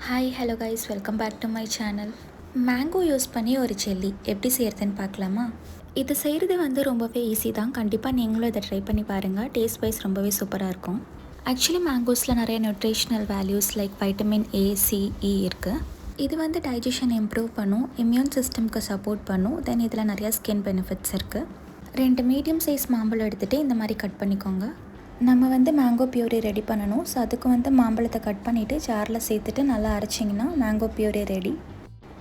Hi hello guys, welcome back to my channel. Mango use பண்ணி ஒரு jelly எப்படி செய்கிறதுன்னு பார்க்கலாமா? இது செய்கிறது ரொம்பவே ஈஸி தான். கண்டிப்பாக நீங்களும் இதை ட்ரை பண்ணி பாருங்கள். டேஸ்ட் வைஸ் ரொம்பவே சூப்பராக இருக்கும். ஆக்சுவலி மேங்கோஸில் நிறைய nutritional values like vitamin A, C, E இருக்குது. இது டைஜஷன் இம்ப்ரூவ் பண்ணும், இம்யூன் சிஸ்டம்க்கு சப்போர்ட் பண்ணும். தென் இதில் நிறையா ஸ்கின் பெனிஃபிட்ஸ் இருக்குது. 2 மீடியம் சைஸ் மாம்பழம் எடுத்துகிட்டு இந்த மாதிரி கட் பண்ணிக்கோங்க. நம்ம மேங்கோ பியூரி ரெடி பண்ணணும். ஸோ அதுக்கு மாம்பழத்தை கட் பண்ணிவிட்டு ஜாரில் சேர்த்துட்டு நல்லா அரைச்சிங்கன்னா மேங்கோ பியூரி ரெடி.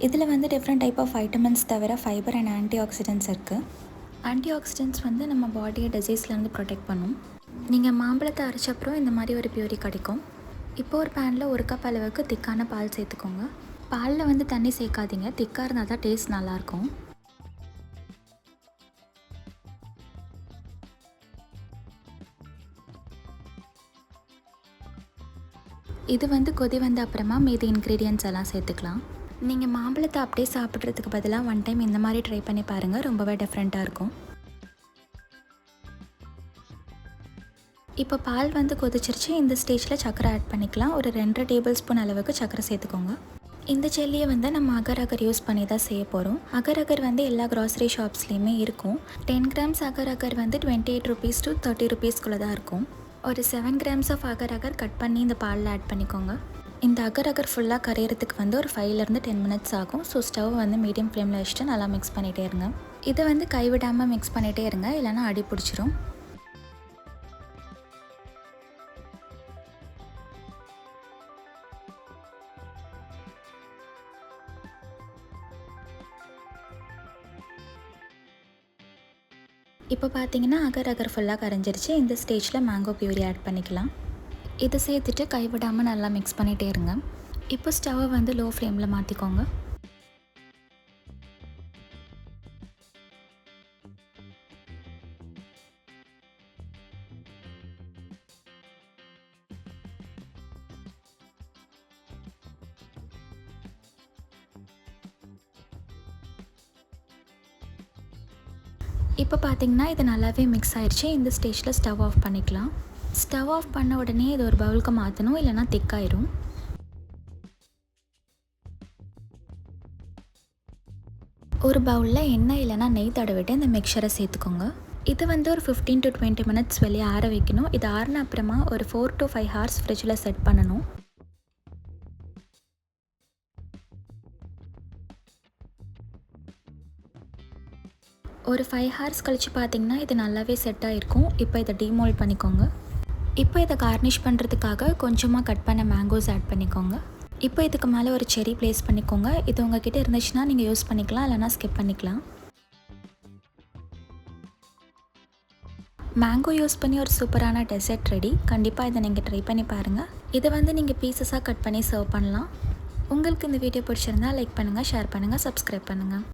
இதில் டிஃப்ரெண்ட் டைப் ஆஃப் வைட்டமின்ஸ் தவிர ஃபைபர் அண்ட் ஆன்டி ஆக்சிடென்ட்ஸ் இருக்குது. ஆன்டி ஆக்சிடென்ட்ஸ் நம்ம பாடியை டிசீஸ்லேருந்து ப்ரொடெக்ட் பண்ணும். நீங்கள் மாம்பழத்தை அரைச்சப்பறம் இந்த மாதிரி ஒரு பியூரி கிடைக்கும். இப்போ ஒரு பேனில் 1 கப் அளவுக்கு திக்கான பால் சேர்த்துக்கோங்க. பாலில் தண்ணி சேர்க்காதீங்க, திக்காக இருந்தால் தான் டேஸ்ட் நல்லாயிருக்கும். இது கொதி வந்த அப்புறமா மீதி இன்க்ரீடியன்ட்ஸ் எல்லாம் சேர்த்துக்கலாம். நீங்கள் மாம்பழத்தை அப்படியே சாப்பிட்றதுக்கு பதிலாக 1 டைம் இந்த மாதிரி ட்ரை பண்ணி பாருங்கள். ரொம்பவே டிஃப்ரெண்ட்டாக இருக்கும். இப்போ பால் கொதிச்சிருச்சு. இந்த ஸ்டேஜில் சர்க்கரை ஆட் பண்ணிக்கலாம். ஒரு 2 டேபிள் ஸ்பூன் அளவுக்கு சர்க்கரை சேர்த்துக்கோங்க. இந்த ஜெல்லியை நம்ம அகர் அகர் யூஸ் பண்ணி தான் செய்ய போகிறோம். அகர் அகர் எல்லா க்ராசரி ஷாப்ஸ்லேயுமே இருக்கும். 10 grams agar agar 28 rupees to 30 rupeesக்குள்ளே தான் இருக்கும். ஒரு 7 grams of agar agar cut பண்ணி இந்த பாலில் ஆட் பண்ணிக்கோங்க. இந்த அகர் அகர் ஃபுல்லாக கரையிறதுக்கு ஒரு 5 to 10 minutes ஆகும். ஸோ ஸ்டவ் மீடியம் ஃப்ளேமில் வச்சுட்டு நல்லா மிக்ஸ் பண்ணிகிட்டே இருங்க. இதை கைவிடாமல் மிக்ஸ் பண்ணிகிட்டே இருங்க, இல்லைனா அடி பிடிச்சிரும். இப்போ பார்த்தீங்கன்னா அகர் அகர் ஃபுல்லாக கரைஞ்சிருச்சு. இந்த ஸ்டேஜில் மேங்கோ பியூரி ஆட் பண்ணிக்கலாம். இதை சேர்த்துட்டு கைவிடாமல் நல்லா மிக்ஸ் பண்ணிகிட்டே இருங்க. இப்போ ஸ்டவ்வை லோ ஃப்ளேமில் மாற்றிக்கோங்க. இப்போ பார்த்தீங்கன்னா இது நல்லாவே மிக்ஸ் ஆயிடுச்சு. இந்த ஸ்டேஜில் ஸ்டவ் ஆஃப் பண்ணிக்கலாம். ஸ்டவ் ஆஃப் பண்ண உடனே இது ஒரு பவுலுக்கு மாற்றணும், இல்லைனா திக்காயிரும். ஒரு பவுலில் எண்ணெய் இல்லைனா நெய் தடவிட்டு இந்த மிக்சரை சேர்த்துக்கோங்க. இது ஒரு 15 to 20 minutes வெளியே ஆற வைக்கணும். இது ஆறின அப்புறமா ஒரு 4 to 5 hours ஃப்ரிட்ஜில் செட் பண்ணணும். ஒரு 5 hours கழித்து பார்த்தீங்கன்னா இது நல்லாவே செட் ஆகிருக்கும். இப்போ இதை டீமோல்ட் பண்ணிக்கோங்க. இப்போ இதை கார்னிஷ் பண்ணுறதுக்காக கொஞ்சமாக கட் பண்ண மேங்கோஸ் ஆட் பண்ணிக்கோங்க. இப்போ இதுக்கு மேலே ஒரு செரி ப்ளேஸ் பண்ணிக்கோங்க. இது உங்ககிட்ட இருந்துச்சுன்னா நீங்கள் யூஸ் பண்ணிக்கலாம், இல்லைனா ஸ்கிப் பண்ணிக்கலாம். மேங்கோ யூஸ் பண்ணி ஒரு சூப்பரான டெசர்ட் ரெடி. கண்டிப்பாக இதை நீங்கள் ட்ரை பண்ணி பாருங்கள். இதை நீங்கள் பீசஸாக கட் பண்ணி சர்வ் பண்ணலாம். உங்களுக்கு இந்த வீடியோ பிடிச்சிருந்தா லைக் பண்ணுங்கள், ஷேர் பண்ணுங்கள், சப்ஸ்கிரைப் பண்ணுங்கள்.